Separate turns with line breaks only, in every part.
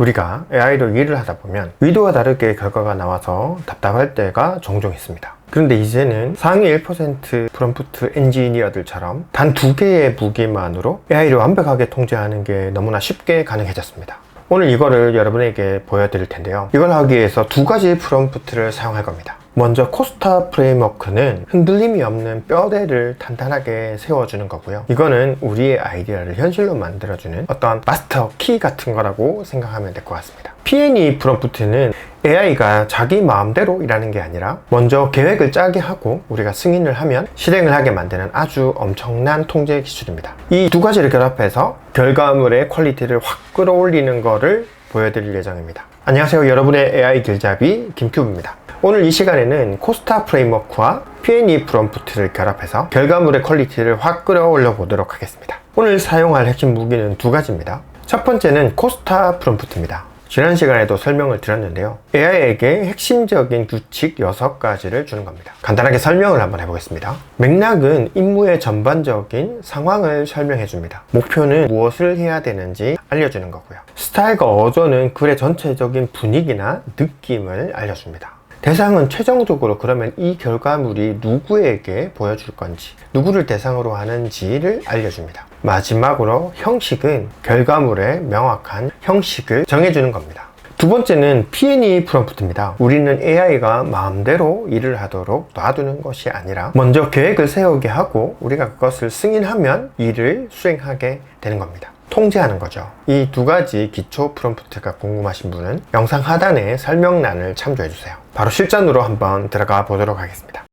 우리가 AI로 일을 하다 보면 의도와 다르게 결과가 나와서 답답할 때가 종종 있습니다. 그런데 이제는 상위 1% 프롬프트 엔지니어들처럼 단 2개의 무기만으로 AI를 완벽하게 통제하는 게 너무나 쉽게 가능해졌습니다. 오늘 이거를 여러분에게 보여드릴 텐데요. 이걸 하기 위해서 2가지 프롬프트를 사용할 겁니다. 먼저 코스타 프레임워크는 흔들림이 없는 뼈대를 탄탄하게 세워주는 거고요. 이거는 우리의 아이디어를 현실로 만들어주는 어떤 마스터 키 같은 거라고 생각하면 될 것 같습니다. P&E 프롬프트는 AI가 자기 마음대로 일하는 게 아니라 먼저 계획을 짜게 하고 우리가 승인을 하면 실행을 하게 만드는 아주 엄청난 통제 기술입니다. 이 2가지를 결합해서 결과물의 퀄리티를 확 끌어올리는 거를 보여드릴 예정입니다. 안녕하세요, 여러분의 AI 길잡이 김큐브입니다. 오늘 이 시간에는 코스타 프레임워크와 P&E 프롬프트를 결합해서 결과물의 퀄리티를 확 끌어올려 보도록 하겠습니다. 오늘 사용할 핵심 무기는 2가지입니다. 첫 번째는 코스타 프롬프트입니다. 지난 시간에도 설명을 드렸는데요. AI에게 핵심적인 규칙 6가지를 주는 겁니다. 간단하게 설명을 한번 해보겠습니다. 맥락은 임무의 전반적인 상황을 설명해 줍니다. 목표는 무엇을 해야 되는지 알려주는 거고요. 스타일과 어조는 글의 전체적인 분위기나 느낌을 알려줍니다. 대상은 최종적으로 그러면 이 결과물이 누구에게 보여줄 건지, 누구를 대상으로 하는지를 알려줍니다. 마지막으로 형식은 결과물의 명확한 형식을 정해주는 겁니다. 두 번째는 P&E 프롬프트입니다. 우리는 AI가 마음대로 일을 하도록 놔두는 것이 아니라 먼저 계획을 세우게 하고 우리가 그것을 승인하면 일을 수행하게 되는 겁니다. 통제하는 거죠. 이 2가지 기초 프롬프트가 궁금하신 분은 영상 하단에 설명란을 참조해주세요. 바로 실전으로 한번 들어가 보도록 하겠습니다.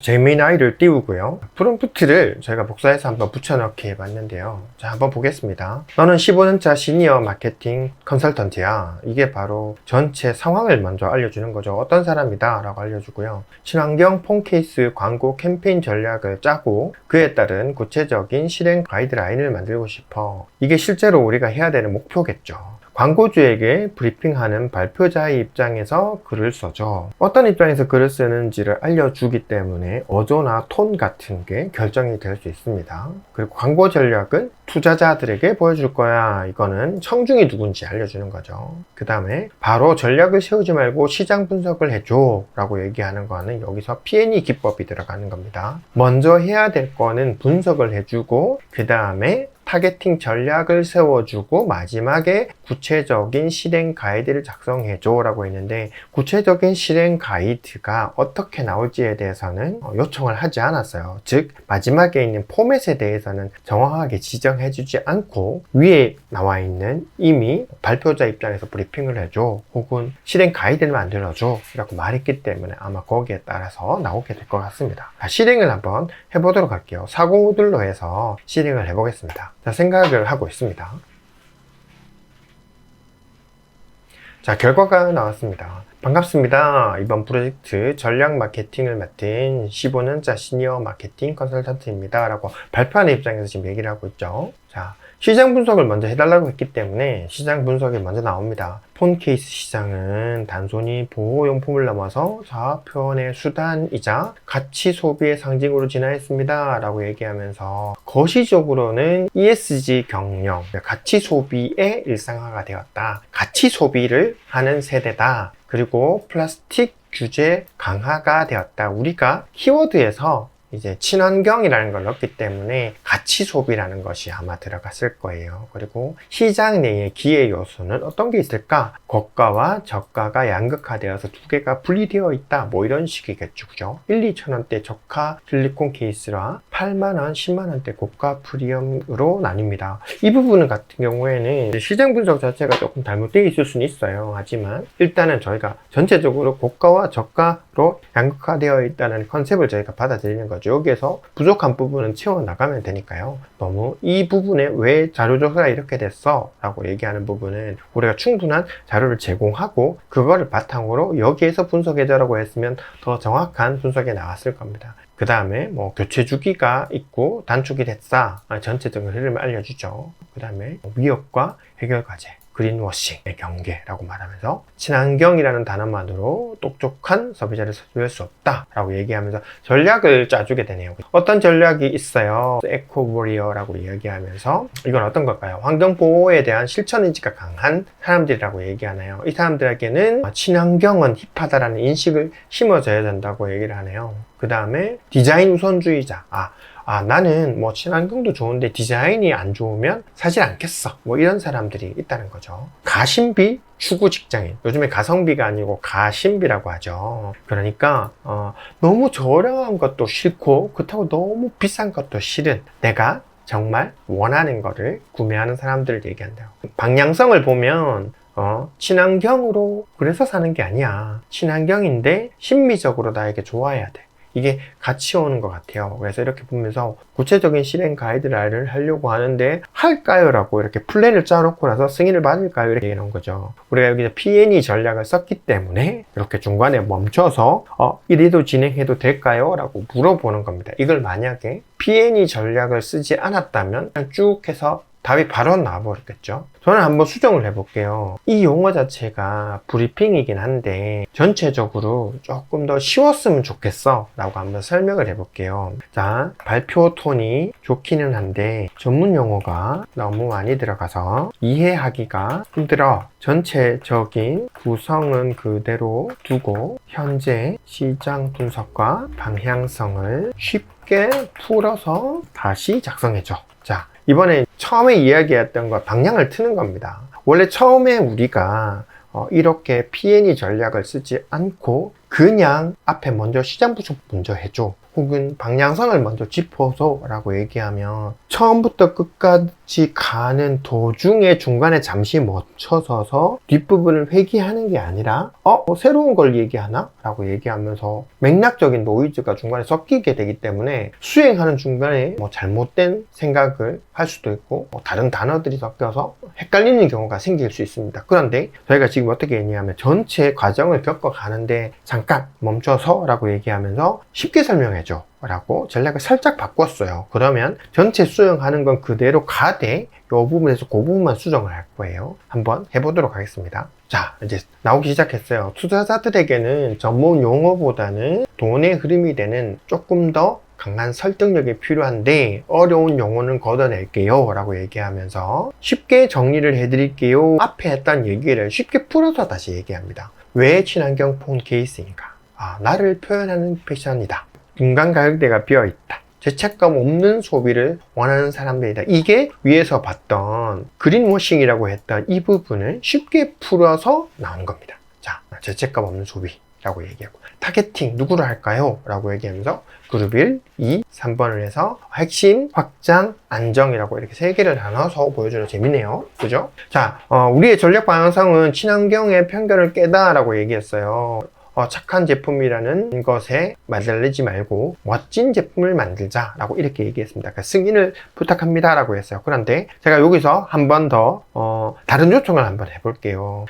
제미나이를 띄우고요. 프롬프트를 저희가 복사해서 한번 붙여넣기 해봤는데요. 자, 한번 보겠습니다. 너는 15년차 시니어 마케팅 컨설턴트야. 이게 바로 전체 상황을 먼저 알려주는 거죠. 어떤 사람이다 라고 알려주고요. 친환경 폰 케이스 광고 캠페인 전략을 짜고 그에 따른 구체적인 실행 가이드라인을 만들고 싶어. 이게 실제로 우리가 해야 되는 목표겠죠. 광고주에게 브리핑하는 발표자의 입장에서 글을 써줘. 어떤 입장에서 글을 쓰는지를 알려주기 때문에 어조나 톤 같은 게 결정이 될 수 있습니다. 그리고 광고 전략은 투자자들에게 보여줄 거야. 이거는 청중이 누군지 알려주는 거죠. 그 다음에 바로 전략을 세우지 말고 시장 분석을 해줘 라고 얘기하는 거는 여기서 P&E 기법이 들어가는 겁니다. 먼저 해야 될 거는 분석을 해주고 그 다음에 타겟팅 전략을 세워주고 마지막에 구체적인 실행 가이드를 작성해줘 라고 했는데 구체적인 실행 가이드가 어떻게 나올지에 대해서는 요청을 하지 않았어요. 즉 마지막에 있는 포맷에 대해서는 정확하게 지정해주지 않고 위에 나와 있는 이미 발표자 입장에서 브리핑을 해줘 혹은 실행 가이드를 만들어줘 라고 말했기 때문에 아마 거기에 따라서 나오게 될 것 같습니다. 실행을 한번 해보도록 할게요. 사고 모듈로 해서 실행을 해보겠습니다. 자, 생각을 하고 있습니다. 자, 결과가 나왔습니다. 반갑습니다. 이번 프로젝트 전략 마케팅을 맡은 15년차 시니어 마케팅 컨설턴트입니다. 라고 발표하는 입장에서 지금 얘기를 하고 있죠. 자, 시장 분석을 먼저 해달라고 했기 때문에 시장 분석이 먼저 나옵니다. 폰 케이스 시장은 단순히 보호용품을 넘어서 사업 표현의 수단이자 가치 소비의 상징으로 진화했습니다. 라고 얘기하면서 거시적으로는 ESG 경영, 가치 소비의 일상화가 되었다. 가치 소비를 하는 세대다. 그리고 플라스틱 규제 강화가 되었다. 우리가 키워드에서 이제 친환경이라는 걸 넣었기 때문에 가치 소비라는 것이 아마 들어갔을 거예요. 그리고 시장 내의 기회 요소는 어떤 게 있을까? 고가와 저가가 양극화되어서 2개가 분리되어 있다. 뭐 이런 식이겠죠. 그죠? 1, 2천원대 저가 실리콘 케이스와 8만원, 10만원대 고가 프리미엄으로 나뉩니다. 이 부분 같은 경우에는 시장 분석 자체가 조금 잘못되어 있을 수는 있어요. 하지만 일단은 저희가 전체적으로 고가와 저가로 양극화되어 있다는 컨셉을 저희가 받아들이는 거죠. 여기에서 부족한 부분은 채워나가면 되니까요. 너무 이 부분에 왜 자료 조사가 이렇게 됐어? 라고 얘기하는 부분은 우리가 충분한 자료를 제공하고 그거를 바탕으로 여기에서 분석해줘라고 했으면 더 정확한 분석이 나왔을 겁니다. 그 다음에 뭐 교체 주기가 있고 단축이 됐다. 전체적인 흐름을 알려주죠. 그 다음에 위협과 해결 과제. 그린워싱의 경계라고 말하면서 친환경이라는 단어만으로 똑똑한 소비자를 될 수 없다라고 얘기하면서 전략을 짜주게 되네요. 어떤 전략이 있어요? 에코워리어라고 이야기하면서 이건 어떤 걸까요? 환경보호에 대한 실천의지가 강한 사람들이라고 얘기하나요? 이 사람들에게는 친환경은 힙하다라는 인식을 심어줘야 된다고 얘기를 하네요. 그 다음에 디자인 우선주의자. 나는 뭐 친환경도 좋은데 디자인이 안 좋으면 사질 않겠어. 뭐 이런 사람들이 있다는 거죠. 가심비 추구 직장인. 요즘에 가성비가 아니고 가심비라고 하죠. 그러니까 너무 저렴한 것도 싫고 그렇다고 너무 비싼 것도 싫은 내가 정말 원하는 거를 구매하는 사람들을 얘기한대요. 방향성을 보면 친환경으로 그래서 사는 게 아니야. 친환경인데 심미적으로 나에게 좋아야 돼. 이게 같이 오는 것 같아요. 그래서 이렇게 보면서 구체적인 실행 가이드라인을 하려고 하는데 할까요? 라고 이렇게 플랜을 짜놓고 나서 승인을 받을까요? 이렇게 얘기하는 거죠. 우리가 여기서 P&E 전략을 썼기 때문에 이렇게 중간에 멈춰서 이래도 진행해도 될까요? 라고 물어보는 겁니다. 이걸 만약에 P&E 전략을 쓰지 않았다면 그냥 쭉 해서 답이 바로 나와버렸겠죠. 저는 한번 수정을 해볼게요. 이 용어 자체가 브리핑이긴 한데 전체적으로 조금 더 쉬웠으면 좋겠어 라고 한번 설명을 해볼게요. 자, 발표 톤이 좋기는 한데 전문 용어가 너무 많이 들어가서 이해하기가 힘들어. 전체적인 구성은 그대로 두고 현재 시장 분석과 방향성을 쉽게 풀어서 다시 작성해줘. 자, 이번에 처음에 이야기했던 거 방향을 트는 겁니다. 원래 처음에 우리가 이렇게 P&E 전략을 쓰지 않고 그냥 앞에 먼저 시장 분석 먼저 해줘. 혹은 방향성을 먼저 짚어서 라고 얘기하면 처음부터 끝까지 가는 도중에 중간에 잠시 멈춰서서 뒷부분을 회귀하는 게 아니라 새로운 걸 얘기하나? 라고 얘기하면서 맥락적인 노이즈가 중간에 섞이게 되기 때문에 수행하는 중간에 잘못된 생각을 할 수도 있고 다른 단어들이 섞여서 헷갈리는 경우가 생길 수 있습니다. 그런데 저희가 지금 어떻게 했냐면 전체 과정을 겪어가는데 잠깐 멈춰서 라고 얘기하면서 쉽게 설명해줘 라고 전략을 살짝 바꿨어요. 그러면 전체 수정하는 건 그대로 가되 이 부분에서 그 부분만 수정을 할 거예요. 한번 해보도록 하겠습니다. 자, 이제 나오기 시작했어요. 투자자들에게는 전문 용어보다는 돈의 흐름이 되는 조금 더 강한 설득력이 필요한데 어려운 용어는 걷어낼게요 라고 얘기하면서 쉽게 정리를 해드릴게요. 앞에 했던 얘기를 쉽게 풀어서 다시 얘기합니다. 왜 친환경 폰 케이스인가? 나를 표현하는 패션이다. 중간 가격대가 비어있다. 죄책감 없는 소비를 원하는 사람들이다. 이게 위에서 봤던 그린워싱이라고 했던 이 부분을 쉽게 풀어서 나온 겁니다. 자, 죄책감 없는 소비라고 얘기하고 타겟팅 누구를 할까요? 라고 얘기하면서 그룹 1, 2, 3번을 해서 핵심, 확장, 안정이라고 이렇게 세 개를 나눠서 보여주는 재미네요. 그죠? 자, 우리의 전략 방향성은 친환경의 편견을 깨다 라고 얘기했어요. 착한 제품이라는 것에 매달리지 말고 멋진 제품을 만들자 라고 이렇게 얘기했습니다. 그러니까 승인을 부탁합니다 라고 했어요. 그런데 제가 여기서 한 번 더 다른 요청을 한번 해볼게요.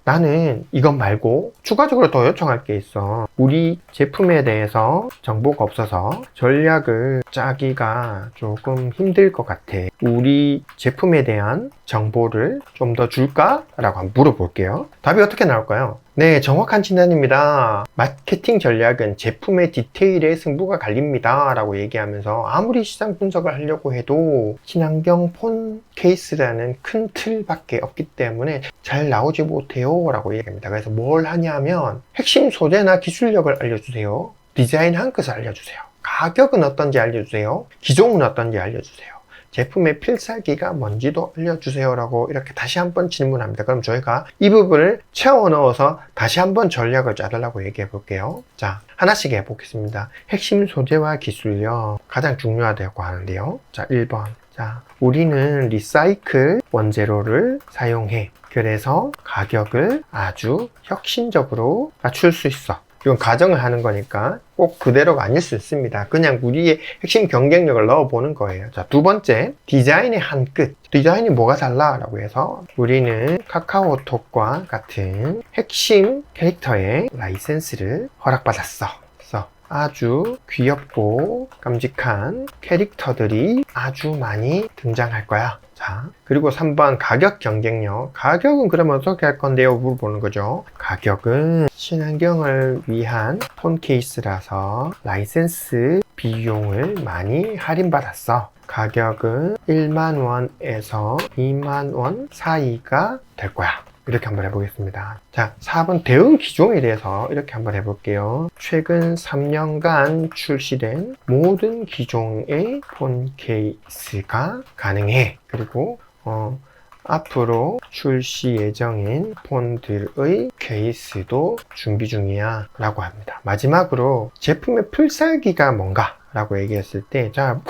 나는 이것 말고 추가적으로 더 요청할 게 있어. 우리 제품에 대해서 정보가 없어서 전략을 짜기가 조금 힘들 것 같아. 우리 제품에 대한 정보를 좀 더 줄까? 라고 한번 물어볼게요. 답이 어떻게 나올까요? 네, 정확한 진단입니다. 마케팅 전략은 제품의 디테일에 승부가 갈립니다 라고 얘기하면서 아무리 시장 분석을 하려고 해도 친환경 폰 케이스라는 큰 틀밖에 없기 때문에 잘 나오지 못해요 라고 얘기합니다. 그래서 뭘 하냐면 핵심 소재나 기술력을 알려주세요. 디자인 한 끗을 알려주세요. 가격은 어떤지 알려주세요. 기종은 어떤지 알려주세요. 제품의 필살기가 뭔지도 알려주세요 라고 이렇게 다시 한번 질문합니다. 그럼 저희가 이 부분을 채워 넣어서 다시 한번 전략을 짜달라고 얘기해 볼게요. 자, 하나씩 해보겠습니다. 핵심 소재와 기술력 가장 중요하다고 하는데요. 자, 1번. 자, 우리는 리사이클 원재료를 사용해. 그래서 가격을 아주 혁신적으로 낮출 수 있어. 이건 가정을 하는 거니까 꼭 그대로가 아닐 수 있습니다. 그냥 우리의 핵심 경쟁력을 넣어보는 거예요. 자, 두 번째, 디자인의 한 끗. 디자인이 뭐가 달라? 라고 해서 우리는 카카오톡과 같은 핵심 캐릭터의 라이센스를 허락받았어. 그래서 아주 귀엽고 깜찍한 캐릭터들이 아주 많이 등장할 거야. 자, 그리고 3번 가격 경쟁력. 가격은 그러면 어떻게 할 건데요? 물어보는 거죠. 가격은 친환경을 위한 폰 케이스라서 라이센스 비용을 많이 할인받았어. 가격은 1만 원에서 2만 원 사이가 될 거야. 이렇게 한번 해보겠습니다. 자, 4번 대응 기종에 대해서 이렇게 한번 해볼게요. 최근 3년간 출시된 모든 기종의 폰 케이스가 가능해. 그리고 앞으로 출시 예정인 폰들의 케이스도 준비 중이야 라고 합니다. 마지막으로 제품의 필살기가 뭔가 라고 얘기했을 때, 자,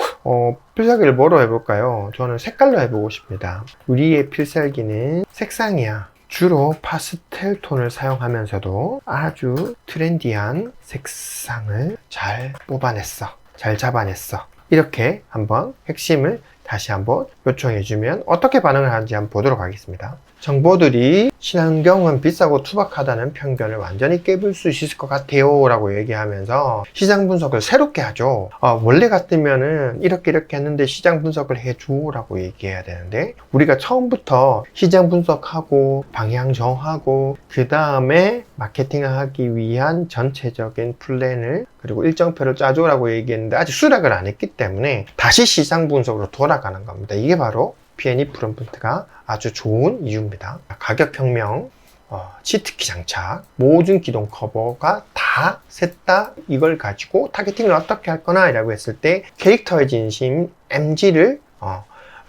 필살기를 뭐로 해볼까요? 저는 색깔로 해보고 싶습니다. 우리의 필살기는 색상이야. 주로 파스텔 톤을 사용하면서도 아주 트렌디한 색상을 잘 뽑아냈어. 잘 잡아냈어. 이렇게 한번 핵심을 다시 한번 요청해주면 어떻게 반응을 하는지 한번 보도록 하겠습니다. 정보들이 친환경은 비싸고 투박하다는 편견을 완전히 깨볼 수 있을 것 같아요 라고 얘기하면서 시장 분석을 새롭게 하죠. 원래 같으면은 이렇게 했는데 시장 분석을 해줘 라고 얘기해야 되는데, 우리가 처음부터 시장 분석하고 방향 정하고 그 다음에 마케팅을 하기 위한 전체적인 플랜을 그리고 일정표를 짜줘 라고 얘기했는데 아직 수락을 안 했기 때문에 다시 시장 분석으로 돌아가는 겁니다. 이게 바로 P&E 프롬프트가 아주 좋은 이유입니다. 가격혁명, 치트키 장착, 모든 기동 커버가 다 셋 다 이걸 가지고 타겟팅을 어떻게 할 거나 라고 했을 때 캐릭터의 진심 MG를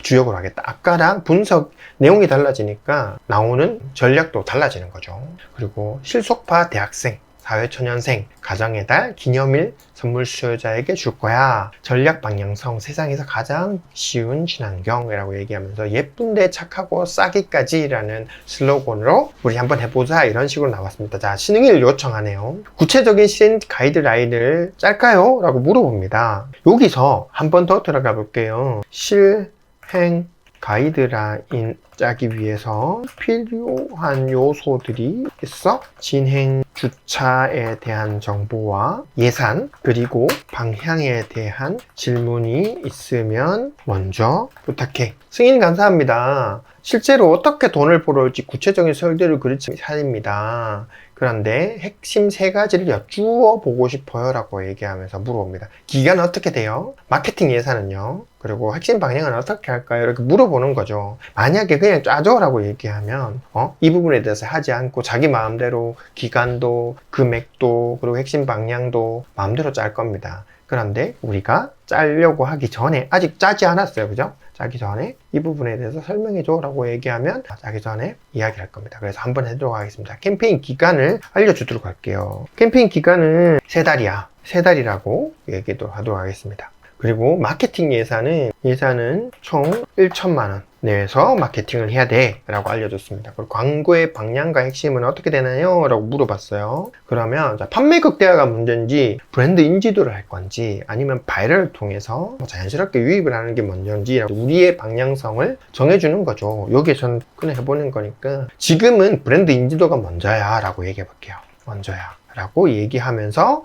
주역으로 하겠다. 아까랑 분석 내용이 달라지니까 나오는 전략도 달라지는 거죠. 그리고 실속파 대학생, 사회초년생, 가정의 달, 기념일 선물 수요자에게 줄 거야. 전략 방향성, 세상에서 가장 쉬운 친환경이라고 얘기하면서 예쁜데 착하고 싸기까지 라는 슬로건으로 우리 한번 해보자 이런 식으로 나왔습니다. 자, 신흥이를 요청하네요. 구체적인 실행 가이드라인을 짤까요? 라고 물어봅니다. 여기서 한 번 더 들어가 볼게요. 실행 가이드라인 짜기 위해서 필요한 요소들이 있어? 진행 주차에 대한 정보와 예산, 그리고 방향에 대한 질문이 있으면 먼저 부탁해. 승인 감사합니다. 실제로 어떻게 돈을 벌어올지 구체적인 설계를 그리지 차례입니다. 그런데 핵심 3가지를 여쭈어 보고 싶어요 라고 얘기하면서 물어봅니다. 기간은 어떻게 돼요? 마케팅 예산은요? 그리고 핵심 방향은 어떻게 할까요? 이렇게 물어보는 거죠. 만약에 그냥 짜줘 라고 얘기하면 이 부분에 대해서 하지 않고 자기 마음대로 기간도 금액도 그리고 핵심 방향도 마음대로 짤 겁니다. 그런데 우리가 짜려고 하기 전에, 아직 짜지 않았어요, 그죠? 짜기 전에 이 부분에 대해서 설명해줘 라고 얘기하면 짜기 전에 이야기를 할 겁니다. 그래서 한번 해보도록 하겠습니다. 캠페인 기간을 알려주도록 할게요. 캠페인 기간은 3달이야. 3달이라고 얘기도 하도록 하겠습니다. 그리고 마케팅 예산은 총 1천만 원 내에서 마케팅을 해야 돼 라고 알려줬습니다. 그리고 광고의 방향과 핵심은 어떻게 되나요? 라고 물어봤어요. 그러면 판매 극대화가 문제인지 브랜드 인지도를 할 건지 아니면 바이럴을 통해서 자연스럽게 유입을 하는 게 먼저인지 우리의 방향성을 정해주는 거죠. 여기에선 그냥 해보는 거니까 지금은 브랜드 인지도가 먼저야 라고 얘기해 볼게요. 먼저야 라고 얘기하면서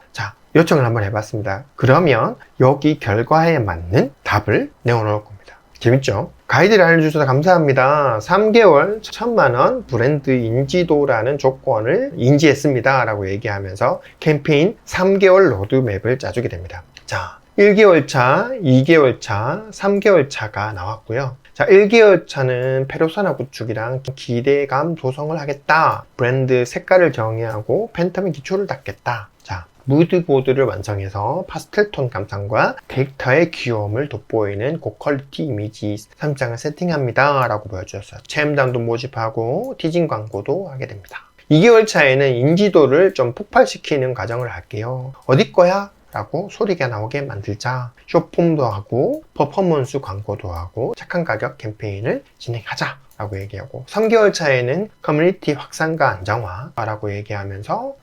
요청을 한번 해봤습니다. 그러면 여기 결과에 맞는 답을 내어놓을 겁니다. 재밌죠? 가이드를 알려주셔서 감사합니다. 3개월 1,000만 원 브랜드 인지도라는 조건을 인지했습니다 라고 얘기하면서 캠페인 3개월 로드맵을 짜주게 됩니다. 자, 1개월 차, 2개월 차, 3개월 차가 나왔고요. 자, 1개월 차는 페르소나 구축이랑 기대감 조성을 하겠다. 브랜드 색깔을 정의하고 팬텀의 기초를 닦겠다. 자, 무드보드를 완성해서 파스텔톤 감상과 캐릭터의 귀여움을 돋보이는 고퀄리티 이미지 3장을 세팅합니다 라고 보여주셨어요. 체험단도 모집하고 티징 광고도 하게 됩니다. 2개월 차에는 인지도를 좀 폭발시키는 과정을 할게요. 어디 거야? 라고 소리가 나오게 만들자. 쇼폼도 하고 퍼포먼스 광고도 하고 착한 가격 캠페인을 진행하자 라고 얘기하고, 3개월 차에는 커뮤니티 확산과 안정화 라고 얘기하면서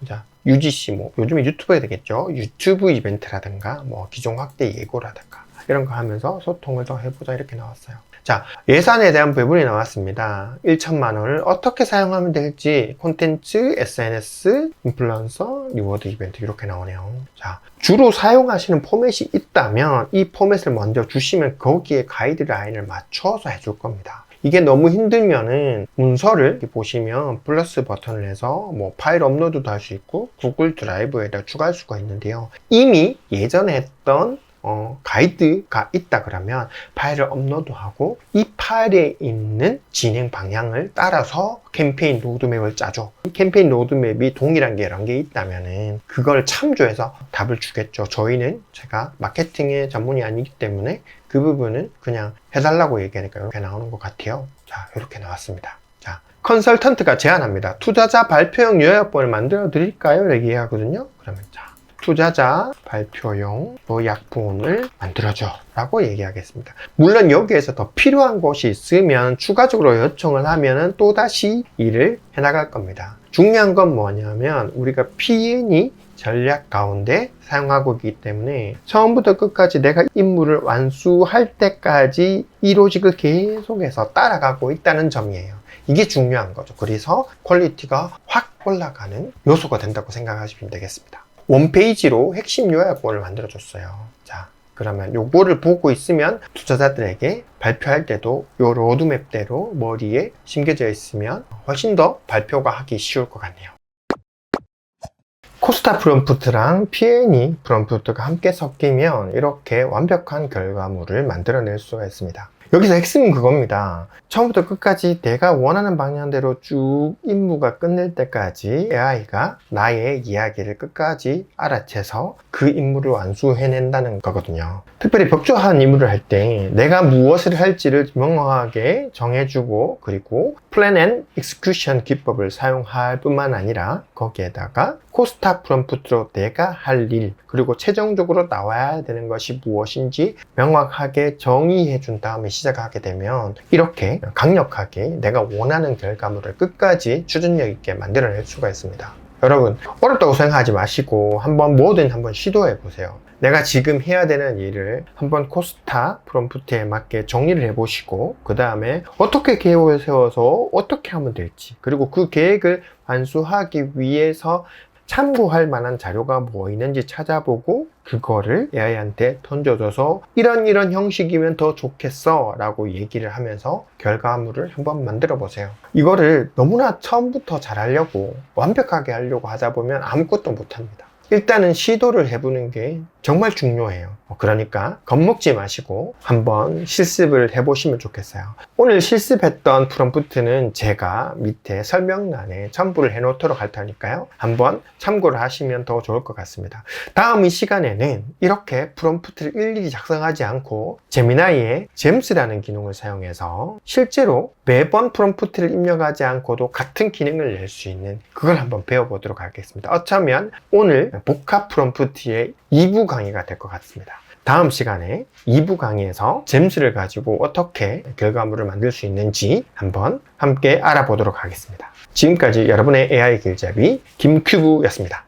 UGC, 요즘에 유튜브가 되겠죠. 유튜브 이벤트라든가 기종 확대 예고라든가 이런 거 하면서 소통을 더 해보자 이렇게 나왔어요. 자, 예산에 대한 부분이 나왔습니다. 1천만 원을 어떻게 사용하면 될지 콘텐츠, SNS, 인플루언서, 리워드 이벤트 이렇게 나오네요. 자, 주로 사용하시는 포맷이 있다면 이 포맷을 먼저 주시면 거기에 가이드라인을 맞춰서 해줄 겁니다. 이게 너무 힘들면은 문서를 이렇게 보시면 플러스 버튼을 해서 뭐 파일 업로드도 할 수 있고 구글 드라이브에다 추가할 수가 있는데요. 이미 예전에 했던 가이드가 있다 그러면 파일을 업로드하고 이 파일에 있는 진행 방향을 따라서 캠페인 로드맵을 짜죠. 이 캠페인 로드맵이 동일한 게 여러 개 있다면은 그걸 참조해서 답을 주겠죠. 저희는 제가 마케팅의 전문이 아니기 때문에 그 부분은 그냥 해달라고 얘기하니까 이렇게 나오는 것 같아요. 자, 이렇게 나왔습니다. 자, 컨설턴트가 제안합니다. 투자자 발표용 요약본을 만들어 드릴까요? 얘기하거든요. 그러면 자, 투자자 발표용 요약본을 만들어줘 라고 얘기하겠습니다. 물론 여기에서 더 필요한 것이 있으면 추가적으로 요청을 하면 또다시 일을 해나갈 겁니다. 중요한 건 뭐냐면 우리가 P&E 전략 가운데 사용하고 있기 때문에 처음부터 끝까지 내가 임무를 완수할 때까지 이 로직을 계속해서 따라가고 있다는 점이에요. 이게 중요한 거죠. 그래서 퀄리티가 확 올라가는 요소가 된다고 생각하시면 되겠습니다. 원페이지로 핵심 요약본을 만들어 줬어요. 자, 그러면 요거를 보고 있으면 투자자들에게 발표할 때도 요 로드맵대로 머리에 심겨져 있으면 훨씬 더 발표가 하기 쉬울 것 같네요. 코스타 프롬프트랑 P&E 프롬프트가 함께 섞이면 이렇게 완벽한 결과물을 만들어낼 수가 있습니다. 여기서 핵심은 그겁니다. 처음부터 끝까지 내가 원하는 방향대로 쭉 임무가 끝낼 때까지 AI가 나의 이야기를 끝까지 알아채서 그 임무를 완수해낸다는 거거든요. 특별히 벽조한 임무를 할 때 내가 무엇을 할지를 명확하게 정해주고 그리고 플랜 앤 익스큐션 기법을 사용할 뿐만 아니라 거기에다가 코스타 프롬프트로 내가 할 일 그리고 최종적으로 나와야 되는 것이 무엇인지 명확하게 정의해 준 다음에 시작하게 되면 이렇게 강력하게 내가 원하는 결과물을 끝까지 추진력 있게 만들어낼 수가 있습니다. 여러분, 어렵다고 생각하지 마시고 뭐든 한번 시도해 보세요. 내가 지금 해야 되는 일을 한번 코스타 프롬프트에 맞게 정리를 해 보시고 그 다음에 어떻게 계획을 세워서 어떻게 하면 될지 그리고 그 계획을 완수하기 위해서 참고할 만한 자료가 뭐 있는지 찾아보고 그거를 AI한테 던져줘서 이런 형식이면 더 좋겠어 라고 얘기를 하면서 결과물을 한번 만들어 보세요. 이거를 너무나 처음부터 잘하려고 완벽하게 하려고 하다 보면 아무것도 못합니다. 일단은 시도를 해보는 게 정말 중요해요. 그러니까 겁먹지 마시고 한번 실습을 해보시면 좋겠어요. 오늘 실습했던 프롬프트는 제가 밑에 설명란에 첨부를 해놓도록 할 테니까요. 한번 참고를 하시면 더 좋을 것 같습니다. 다음 이 시간에는 이렇게 프롬프트를 일일이 작성하지 않고 제미나이의 잼스라는 기능을 사용해서 실제로 매번 프롬프트를 입력하지 않고도 같은 기능을 낼 수 있는 그걸 한번 배워보도록 하겠습니다. 어쩌면 오늘 복합 프롬프트의 2부 강의가 될 것 같습니다. 다음 시간에 2부 강의에서 잼스를 가지고 어떻게 결과물을 만들 수 있는지 한번 함께 알아보도록 하겠습니다. 지금까지 여러분의 AI 길잡이 김큐브였습니다.